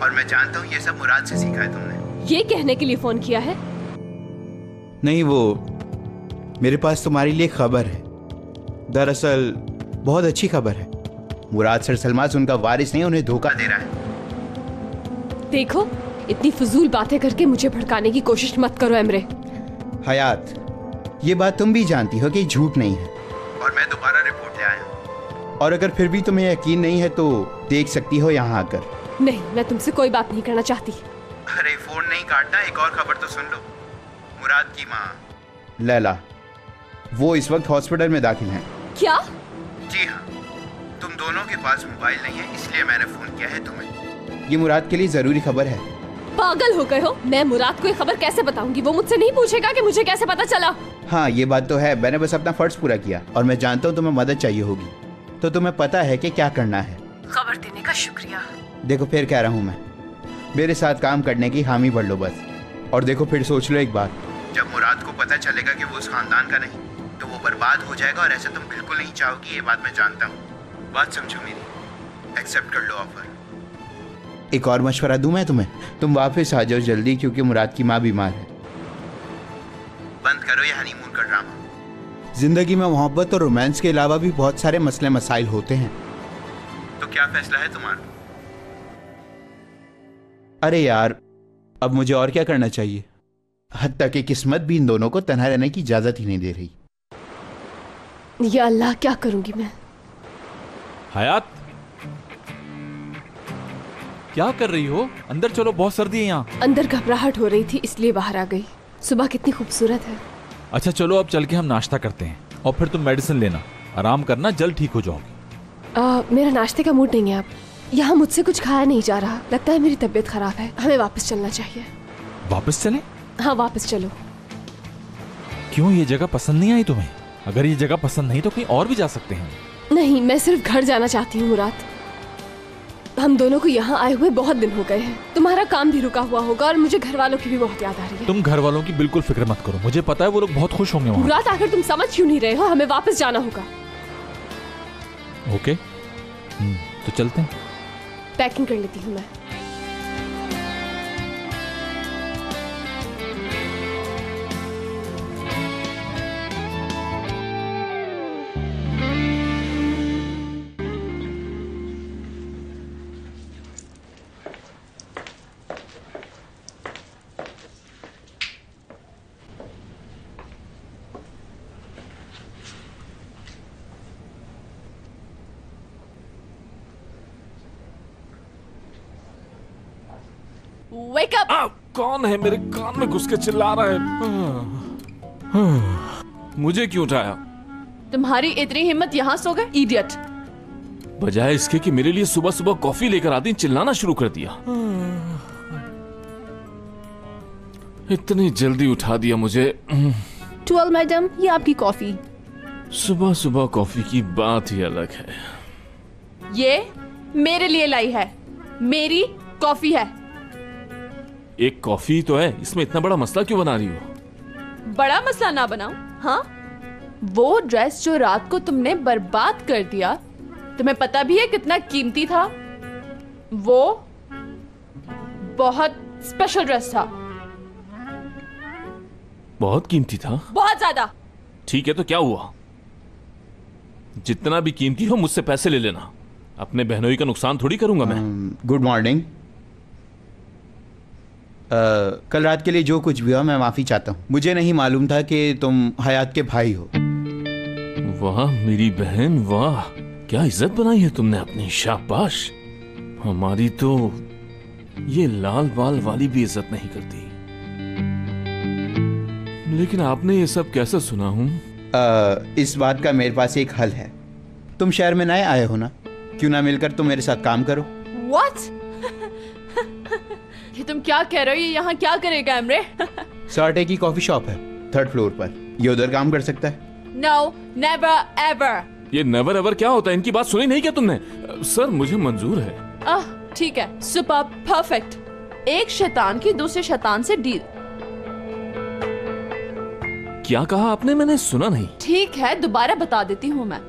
और मैं जानता हूँ ये सब मुराद से सीखा है तुमने। ये कहने के लिए फोन किया है? नहीं, वो मेरे पास तुम्हारे लिए खबर है। दरअसल बहुत अच्छी खबर है। मुराद सर सलमास उनका वारिस नहीं, उन्हें धोखा दे रहा है। देखो, इतनी फजूल बातें करके मुझे भड़काने की कोशिश मत करो एमरे। हयात, ये बात तुम भी जानती हो कि झूठ नहीं है, और मैं दोबारा रिपोर्ट ले आया हूँ। और अगर फिर भी तुम्हें यकीन नहीं है तो देख सकती हो यहाँ आकर। नहीं, मैं तुमसे कोई बात नहीं करना चाहती। अरे फोन नहीं काटना, एक और खबर तो सुन लो। मुराद की माँ लैला, वो इस वक्त हॉस्पिटल में दाखिल हैं। क्या? जी हाँ, तुम दोनों के पास मोबाइल नहीं है, इसलिए मैंने फोन किया है तुम्हें। ये मुराद के लिए जरूरी खबर है। पागल हो गए हो? मैं मुराद को ये खबर कैसे बताऊंगी? वो मुझसे नहीं पूछेगा कि मुझे कैसे पता चला। हाँ, ये बात तो है। मैंने बस अपना फर्ज पूरा किया, और मैं जानता हूँ तुम्हें मदद चाहिए होगी, तो तुम्हें पता है कि क्या करना है। खबर देने का शुक्रिया। देखो, फिर कह रहा हूँ मैं, मेरे साथ काम करने की हामी भर लो बस। और देखो, फिर सोच लो एक बात, जब मुराद को पता चलेगा कि वो उस खानदान का नहीं, तो वो बर्बाद हो जाएगा, और ऐसा तुम बिल्कुल नहीं चाहोगी। ये बात मैं जानता हूँ। बात समझो मेरी, एक्सेप्ट कर लो ऑफर। एक और मशवरा दूं मैं तुम्हें, तुम वापस आ जाओ जल्दी, क्योंकि मुराद की माँ बीमार है। बंद करो ये हनीमून का ड्रामा। जिंदगी में मोहब्बत और रोमांस के अलावा भी बहुत सारे मसले मसाइल होते हैं। तो क्या फैसला है तुम्हारा? अरे यार, अब मुझे और क्या करना चाहिए? हत्ता कि किस्मत भी इन दोनों को तन्हा रहने की इजाजत ही नहीं दे रही। या अल्लाह, क्या करूंगी मैं? हयात, क्या कर रही हो? अंदर चलो, बहुत सर्दी है यहाँ। अंदर घबराहट हो रही थी, इसलिए बाहर आ गई। सुबह कितनी खूबसूरत है। अच्छा चलो, अब चल के हम नाश्ता करते हैं, और फिर तुम मेडिसिन लेना, आराम करना, जल्द ठीक हो जाओगी। मेरा नाश्ते का मूड नहीं है अब। यहाँ मुझसे कुछ खाया नहीं जा रहा, लगता है मेरी तबीयत खराब है। हमें वापस चलना चाहिए। वापस चलें? हाँ, वापस चलो। क्यों, ये जगह पसंद नहीं आई तुम्हें? अगर ये जगह पसंद नहीं तो कहीं और भी जा सकते हैं। नहीं, मैं सिर्फ घर जाना चाहती हूँ मुराद। हम दोनों को यहाँ आए हुए बहुत दिन हो गए हैं। तुम्हारा काम भी रुका हुआ होगा, और मुझे घर वालों की भी बहुत याद आ रही है। तुम घर वालों की बिल्कुल फिक्र मत करो, मुझे पता है वो लोग बहुत खुश होंगे वहाँ। मुराद, आखिर तुम समझ क्यों नहीं रहे हो? हमें वापस जाना होगा। ओके, तो चलते हैं। पैकिंग कर लेती हूँ मैं। Wake up! कौन है मेरे कान में घुस के चिल्ला रहा है? मुझे क्यों उठाया? तुम्हारी इतनी हिम्मत, यहाँ सो गए, इडियट। बजाय इसके कि मेरे लिए सुबह सुबह कॉफी लेकर आती, चिल्लाना शुरू कर दिया। इतनी जल्दी उठा दिया मुझे। 12 मैडम, ये आपकी कॉफी। सुबह सुबह कॉफी की बात ही अलग है। ये मेरे लिए लाई है, मेरी कॉफी है। एक कॉफी तो है, इसमें इतना बड़ा मसला क्यों बना रही हो? बड़ा मसला ना बनाऊं? हाँ, वो ड्रेस जो रात को तुमने बर्बाद कर दिया, तुम्हें पता भी है कितना कीमती था? वो बहुत स्पेशल ड्रेस था। बहुत कीमती था? बहुत ज्यादा। ठीक है, तो क्या हुआ? जितना भी कीमती हो मुझसे पैसे ले लेना, अपने बहनोई का नुकसान थोड़ी करूंगा मैं। Good morning. कल रात के लिए जो कुछ भी हुआ, मैं माफी चाहता हूँ। मुझे नहीं मालूम था कि तुम हयात के भाई हो। वाह मेरी बहन, वाह क्या इज्जत बनाई है तुमने अपनी, शाबाश। हमारी तो ये लाल बाल वाली भी इज्जत नहीं करती। लेकिन आपने ये सब कैसे सुना? हूँ इस बात का मेरे पास एक हल है। तुम शहर में नए आए हो ना, क्यों ना मिलकर तुम मेरे साथ काम करो। What? ये तुम क्या कह रहे हो? ये यहाँ क्या करेगा एमरे? साटे की कॉफी शॉप है 3rd फ्लोर पर, ये उधर काम कर सकता है। No, never ever. ये नेवर एवर क्या होता है? इनकी बात सुनी नहीं क्या तुमने? सर मुझे मंजूर है। ठीक है, सुपर, परफेक्ट। एक शैतान की दूसरे शैतान से डील। क्या कहा आपने? मैंने सुना नहीं। ठीक है, दोबारा बता देती हूँ मैं।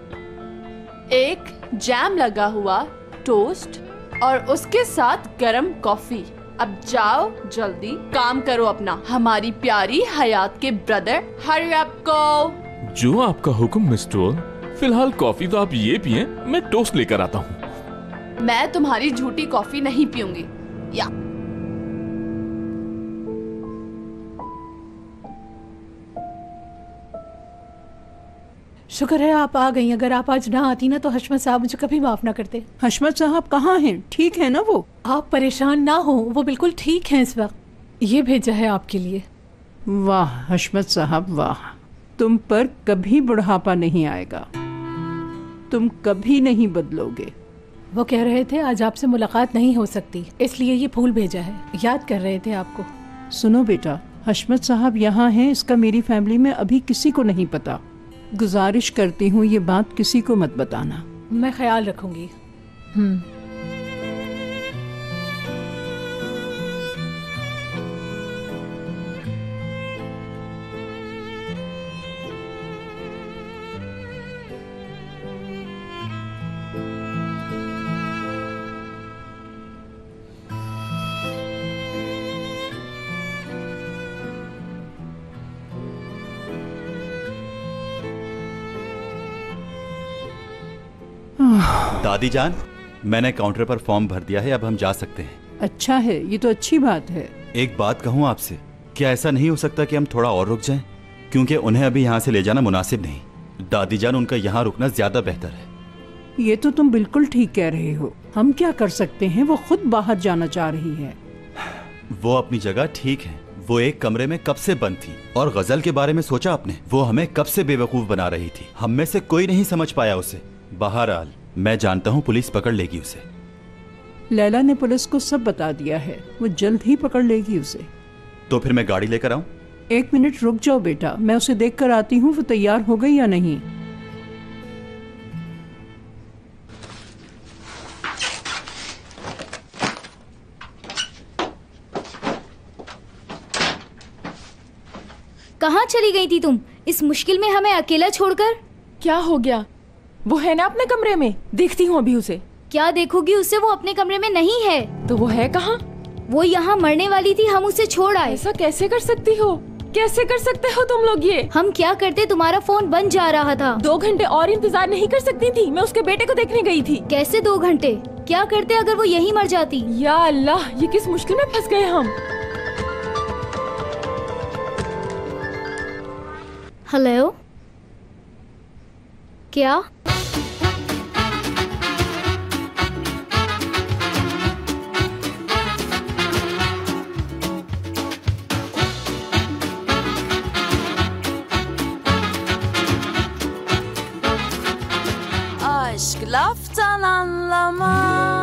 एक जैम लगा हुआ टोस्ट और उसके साथ गरम कॉफी। अब जाओ जल्दी काम करो अपना, हमारी प्यारी हयात के ब्रदर। Hurry up go. जो आपका हुक्म मिस ट्रोल। फिलहाल कॉफी तो आप ये पिए, मैं टोस्ट लेकर आता हूँ। मैं तुम्हारी झूठी कॉफी नहीं पीऊंगी। या शुक्र है आप आ गई। अगर आप आज ना आती ना तो हशमत साहब मुझे कभी माफ ना करते। हशमत साहब कहाँ हैं? ठीक है ना वो? आप परेशान ना हो, वो बिल्कुल ठीक हैं इस वक्त। ये भेजा है आपके लिए। वाह हशमत साहब वाह, तुम पर कभी बुढ़ापा नहीं आएगा, तुम कभी नहीं बदलोगे। वो कह रहे थे आज आपसे मुलाकात नहीं हो सकती, इसलिए ये फूल भेजा है। याद कर रहे थे आपको। सुनो बेटा, हशमत साहब यहाँ हैं, इसका मेरी फैमिली में अभी किसी को नहीं पता। गुजारिश करती हूँ ये बात किसी को मत बताना। मैं ख्याल रखूंगी। दादी जान, मैंने काउंटर पर फॉर्म भर दिया है, अब हम जा सकते हैं। अच्छा है, ये तो अच्छी बात है। एक बात कहूँ आपसे, क्या ऐसा नहीं हो सकता कि हम थोड़ा और रुक जाएं? क्योंकि उन्हें अभी यहाँ से ले जाना मुनासिब नहीं। दादी जान, उनका यहाँ रुकना ज्यादा बेहतर है। ये तो तुम बिल्कुल ठीक कह रहे हो। हम क्या कर सकते हैं, वो खुद बाहर जाना चाह रही है। वो अपनी जगह ठीक है। वो एक कमरे में कब से बंद थी। और गजल के बारे में सोचा आपने? वो हमें कब से बेवकूफ बना रही थी। हम में से कोई नहीं समझ पाया उसे। बहरहाल मैं जानता हूँ पुलिस पकड़ लेगी उसे। लैला ने पुलिस को सब बता दिया है, वो जल्द ही पकड़ लेगी उसे। तो फिर मैं गाड़ी लेकर आऊं? 1 मिनट रुक जाओ बेटा, मैं उसे देख कर आती हूँ वो तैयार हो गई या नहीं। कहाँ चली गई थी तुम इस मुश्किल में हमें अकेला छोड़कर? क्या हो गया? वो है ना अपने कमरे में, देखती हूँ अभी उसे। क्या देखोगी उसे? वो अपने कमरे में नहीं है। तो वो है कहाँ? वो यहाँ मरने वाली थी, हम उसे छोड़ आए। ऐसा कैसे कर सकती हो? कैसे कर सकते हो तुम लोग ये? हम क्या करते, तुम्हारा फोन बंद जा रहा था। 2 घंटे और इंतजार नहीं कर सकती थी? मैं उसके बेटे को देखने गई थी। कैसे 2 घंटे? क्या करते अगर वो यहीं मर जाती? या अल्लाह, ये किस मुश्किल में फंस गए हम। हेलो, क्या? Aşk laftan anlamaz.